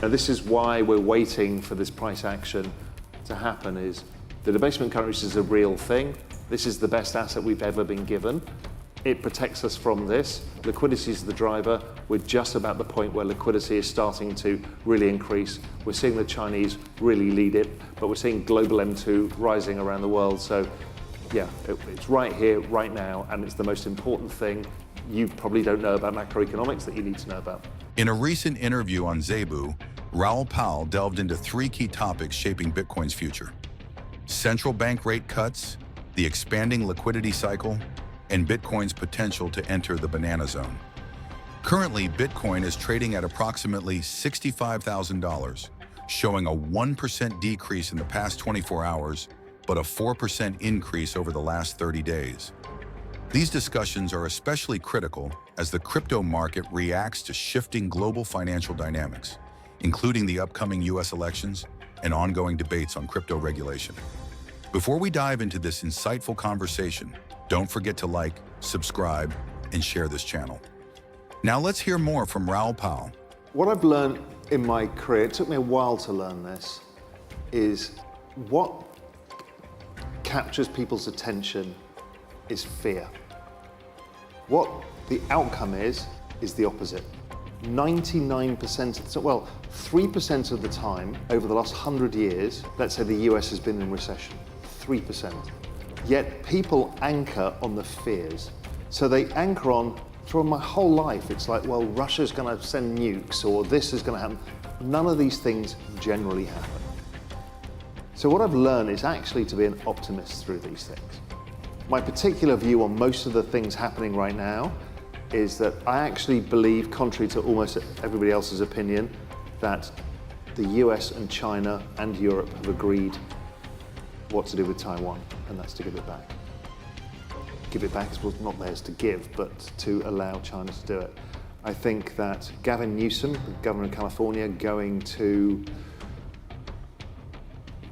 Now, this is why we're waiting for this price action to happen. Is the debasement currency is a real thing. This is the best asset we've ever been given. It protects us from this. Liquidity is the driver. We're just about the point where liquidity is starting to really increase. We're seeing the Chinese really lead it, but we're seeing global M2 rising around the world. So yeah, it's right here, right now, and it's the most important thing you probably don't know about macroeconomics that you need to know about. In a recent interview on Zebu, Raoul delved into 3 key topics shaping Bitcoin's future: central bank rate cuts, the expanding liquidity cycle, and Bitcoin's potential to enter the banana zone. Currently, Bitcoin is trading at approximately $65,000, showing a 1% decrease in the past 24 hours, but a 4% increase over the last 30 days. These discussions are especially critical as the crypto market reacts to shifting global financial dynamics, including the upcoming US elections and ongoing debates on crypto regulation. Before we dive into this insightful conversation, don't forget to like, subscribe, and share this channel. Now let's hear more from Raoul. What I've learned in my career, it took me a while to learn this, is what captures people's attention is fear. What the outcome is the opposite. 99% of the, well, 3% of the time over the last 100 years, let's say the US has been in recession, 3%. Yet people anchor on the fears. So they anchor on, through my whole life, it's like, well, Russia's gonna send nukes or this is gonna happen. None of these things generally happen. So what I've learned is actually to be an optimist through these things. My particular view on most of the things happening right now is that I actually believe, contrary to almost everybody else's opinion, that the US and China and Europe have agreed what to do with Taiwan, and that's to give it back. Give it back is not theirs to give, but to allow China to do it. I think that Gavin Newsom, the governor of California, going to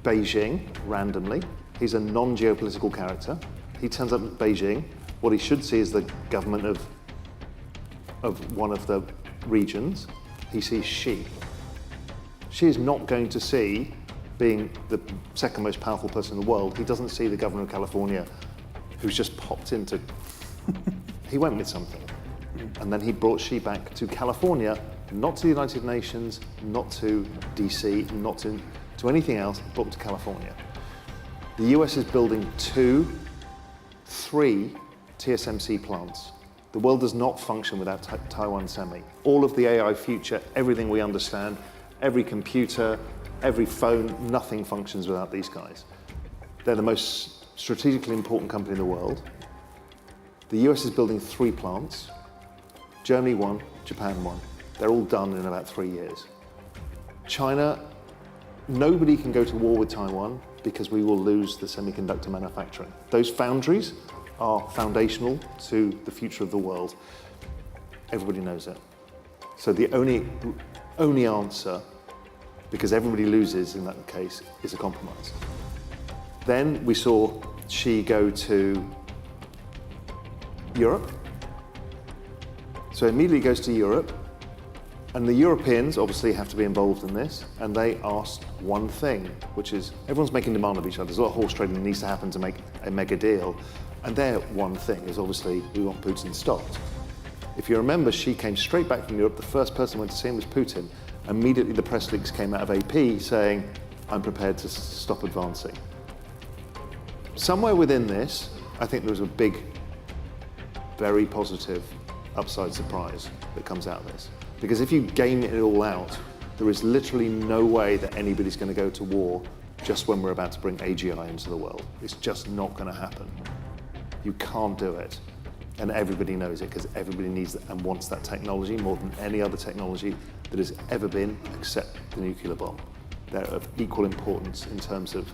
Beijing randomly, he's a non-geopolitical character. He turns up at Beijing. What he should see is the government of one of the regions. He sees Xi. Xi is not going to see, being the second most powerful person in the world, he doesn't see the governor of California who's just popped into, he went with something. And then he brought Xi back to California, not to the United Nations, not to DC, not to anything else, but to California. The US is building 3 TSMC plants. The world does not function without Taiwan Semi. All of the AI future, everything we understand, every computer, every phone, nothing functions without these guys. They're the most strategically important company in the world. The US is building 3 plants, Germany 1, Japan 1. They're all done in about 3 years. China, nobody can go to war with Taiwan because we will lose the semiconductor manufacturing. Those foundries are foundational to the future of the world. Everybody knows it. So the only answer, because everybody loses in that case, is a compromise. Then we saw Xi go to Europe. So immediately goes to Europe, and the Europeans obviously have to be involved in this, and they asked one thing, which is, everyone's making demand of each other. There's a lot of horse trading that needs to happen to make a mega deal, and their one thing is obviously, we want Putin stopped. If you remember, Xi came straight back from Europe. The first person who went to see him was Putin. Immediately the press leaks came out of AP saying, I'm prepared to stop advancing. Somewhere within this, I think there was a big, very positive upside surprise that comes out of this. Because if you game it all out, there is literally no way that anybody's going to go to war just when we're about to bring AGI into the world. It's just not going to happen. You can't do it. And everybody knows it because everybody needs it and wants that technology more than any other technology that has ever been except the nuclear bomb. They're of equal importance in terms of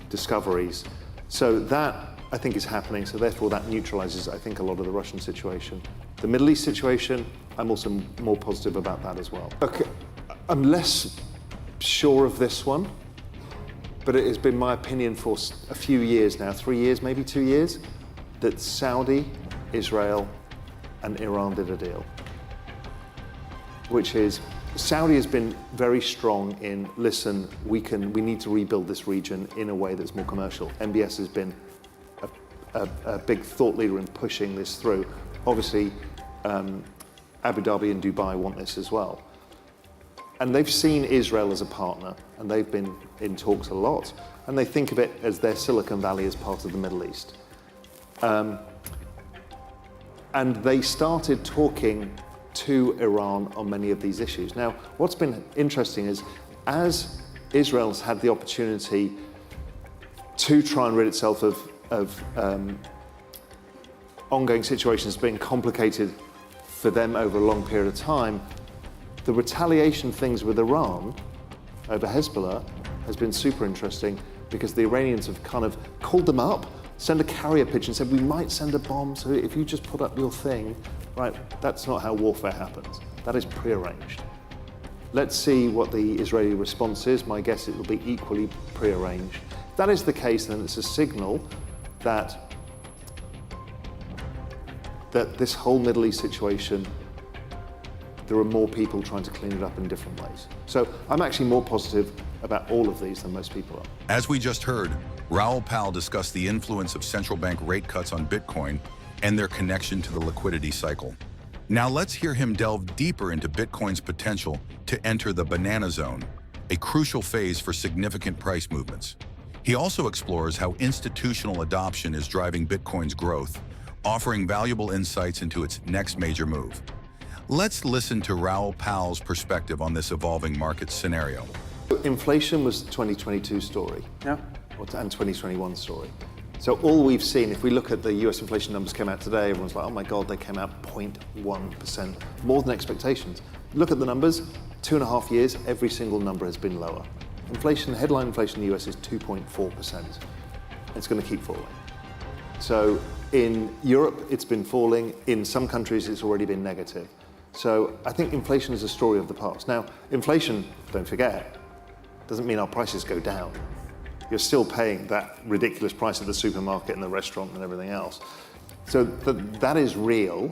discoveries. So that, I think, is happening. So therefore that neutralizes, I think, a lot of the Russian situation. The Middle East situation, I'm also more positive about that as well. Okay, I'm less sure of this one, but it has been my opinion for a few years now, 3 years, maybe 2 years, that Saudi, Israel, and Iran did a deal, which is Saudi has been very strong in, listen, we need to rebuild this region in a way that's more commercial. MBS has been a big thought leader in pushing this through. Obviously, Abu Dhabi and Dubai want this as well. And they've seen Israel as a partner, and they've been in talks a lot, and they think of it as their Silicon Valley as part of the Middle East. And they started talking to Iran on many of these issues. Now, what's been interesting is, as Israel's had the opportunity to try and rid itself of ongoing situations being complicated for them over a long period of time, the retaliation things with Iran over Hezbollah has been super interesting, because the Iranians have kind of called them up, sent a carrier pigeon, said, we might send a bomb, so if you just put up your thing, right, that's not how warfare happens. That is prearranged. Let's see what the Israeli response is. My guess it will be equally prearranged. If that is the case, then it's a signal that this whole Middle East situation, there are more people trying to clean it up in different ways. So I'm actually more positive about all of these than most people are. As we just heard, Raoul Pal discussed the influence of central bank rate cuts on Bitcoin and their connection to the liquidity cycle. Now let's hear him delve deeper into Bitcoin's potential to enter the banana zone, a crucial phase for significant price movements. He also explores how institutional adoption is driving Bitcoin's growth, offering valuable insights into its next major move. Let's listen to Raoul Pal's perspective on this evolving market scenario. Inflation was the 2022 story. Yeah. And 2021 story. So all we've seen, if we look at the US inflation numbers came out today, everyone's like, oh my God, they came out 0.1%, more than expectations. Look at the numbers, 2.5 years, every single number has been lower. Inflation, headline inflation in the US is 2.4%. It's going to keep falling. So in Europe, it's been falling. In some countries, it's already been negative. So I think inflation is a story of the past. Now, inflation, don't forget, doesn't mean our prices go down. You're still paying that ridiculous price at the supermarket and the restaurant and everything else. So that is real.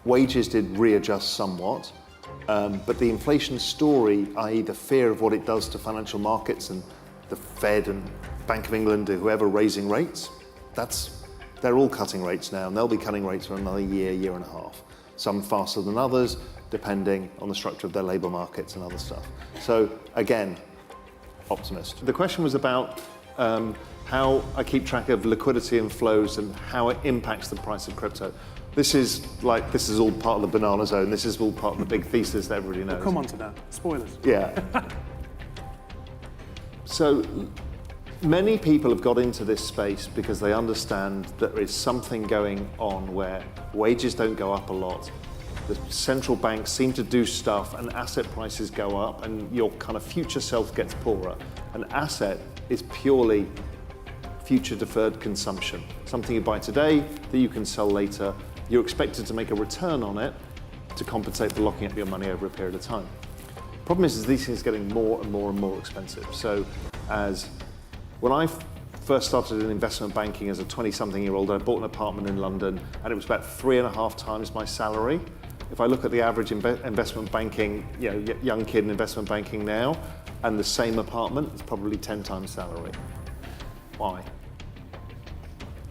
Wages did readjust somewhat, but the inflation story, i.e. the fear of what it does to financial markets and the Fed and Bank of England, whoever raising rates, they're all cutting rates now, and they'll be cutting rates for another year, year and a half. Some faster than others, depending on the structure of their labor markets and other stuff. So again, optimist. The question was about how I keep track of liquidity and flows and how it impacts the price of crypto. This is all part of the banana zone. This is all part of the big thesis that everybody knows. We'll come on to that. Spoilers. Yeah. So many people have got into this space because they understand that there is something going on where wages don't go up a lot. The central banks seem to do stuff and asset prices go up and your kind of future self gets poorer. An asset is purely future deferred consumption. Something you buy today that you can sell later. You're expected to make a return on it to compensate for locking up your money over a period of time. Problem is these things are getting more and more and more expensive. So when I first started in investment banking as a 20-something-year-old, I bought an apartment in London and it was about 3.5 times my salary. If I look at the average investment banking, young kid in investment banking now, and the same apartment, it's probably 10 times salary. Why?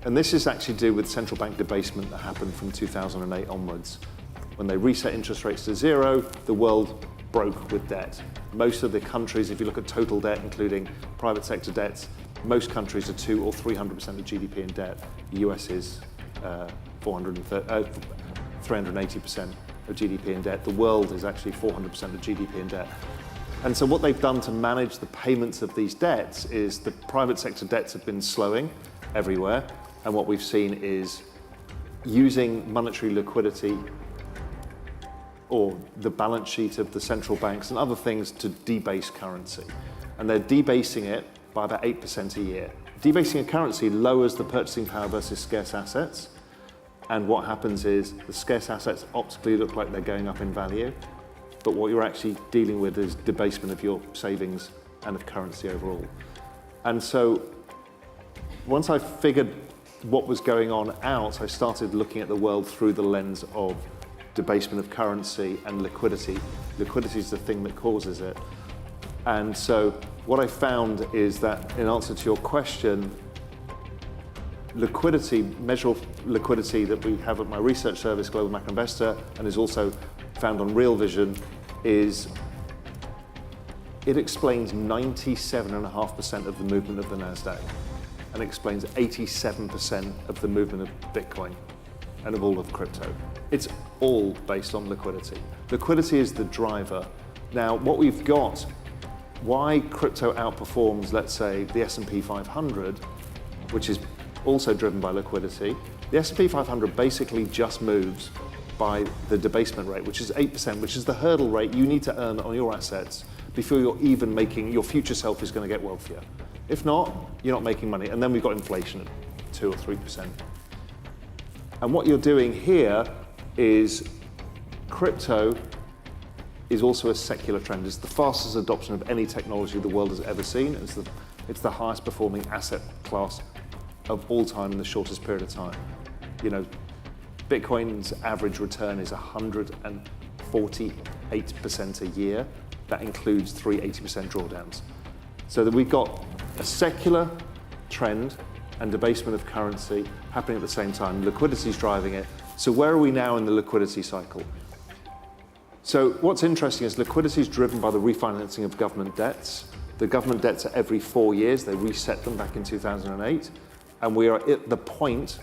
And this is actually to do with central bank debasement that happened from 2008 onwards. When they reset interest rates to zero, the world broke with debt. Most of the countries, if you look at total debt, including private sector debts, most countries are 200 or 300% of GDP in debt. The US is 380% of GDP in debt. The world is actually 400% of GDP in debt. And so what they've done to manage the payments of these debts is the private sector debts have been slowing everywhere. And what we've seen is using monetary liquidity or the balance sheet of the central banks and other things to debase currency. And they're debasing it by about 8% a year. Debasing a currency lowers the purchasing power versus scarce assets. And what happens is the scarce assets optically look like they're going up in value, but what you're actually dealing with is debasement of your savings and of currency overall. And so once I figured what was going on out, I started looking at the world through the lens of debasement of currency, and liquidity. Liquidity is the thing that causes it. And so what I found is that, in answer to your question, liquidity, measurable liquidity that we have at my research service, Global Macro Investor, and is also found on Real Vision, is it explains 97.5% of the movement of the NASDAQ and explains 87% of the movement of Bitcoin and of all of crypto. It's all based on liquidity. Liquidity is the driver. Now, what we've got, why crypto outperforms, let's say, the S&P 500, which is also driven by liquidity. The S&P 500 basically just moves by the debasement rate, which is 8%, which is the hurdle rate you need to earn on your assets before you're even making, your future self is going to get wealthier. If not, you're not making money. And then we've got inflation at 2 or 3%. And what you're doing here is crypto is also a secular trend. It's the fastest adoption of any technology the world has ever seen. It's the highest performing asset class of all time in the shortest period of time. You know, Bitcoin's average return is 148% a year. That includes 80% drawdowns. So that we've got a secular trend and debasement of currency happening at the same time. Liquidity is driving it. So where are we now in the liquidity cycle? So what's interesting is liquidity is driven by the refinancing of government debts. The government debts are every 4 years. They reset them back in 2008. And we are at the point,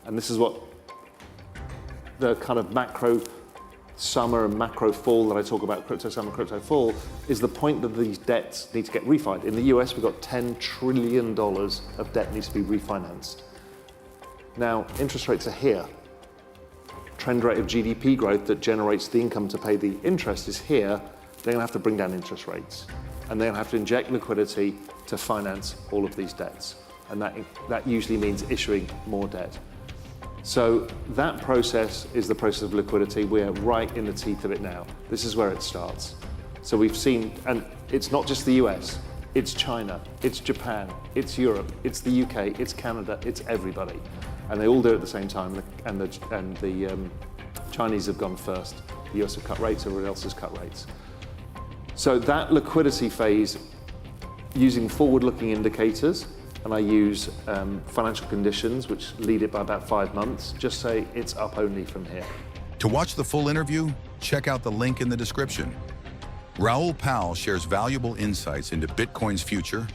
and this is what the kind of macro summer and macro fall that I talk about, crypto summer, crypto fall, is the point that these debts need to get refinanced. In the US, we've got $10 trillion of debt needs to be refinanced. Now, interest rates are here. Trend rate of GDP growth that generates the income to pay the interest is here. They're gonna have to bring down interest rates. And they're gonna have to inject liquidity to finance all of these debts. And that usually means issuing more debt. So that process is the process of liquidity. We're right in the teeth of it now. This is where it starts. So we've seen, and it's not just the US, it's China, it's Japan, it's Europe, it's the UK, it's Canada, it's everybody. And they all do it at the same time, and the Chinese have gone first. The US have cut rates, everyone else has cut rates. So that liquidity phase, using forward-looking indicators, and I use financial conditions, which lead it by about 5 months, just say it's up only from here. To watch the full interview, check out the link in the description. Raoul Pal shares valuable insights into Bitcoin's future,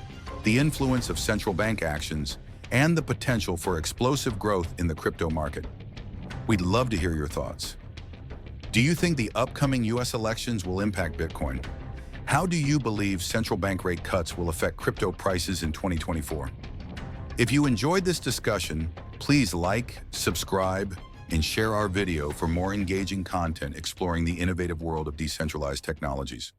the influence of central bank actions, and the potential for explosive growth in the crypto market. We'd love to hear your thoughts. Do you think the upcoming US elections will impact Bitcoin? How do you believe central bank rate cuts will affect crypto prices in 2024? If you enjoyed this discussion, please like, subscribe, and share our video for more engaging content exploring the innovative world of decentralized technologies.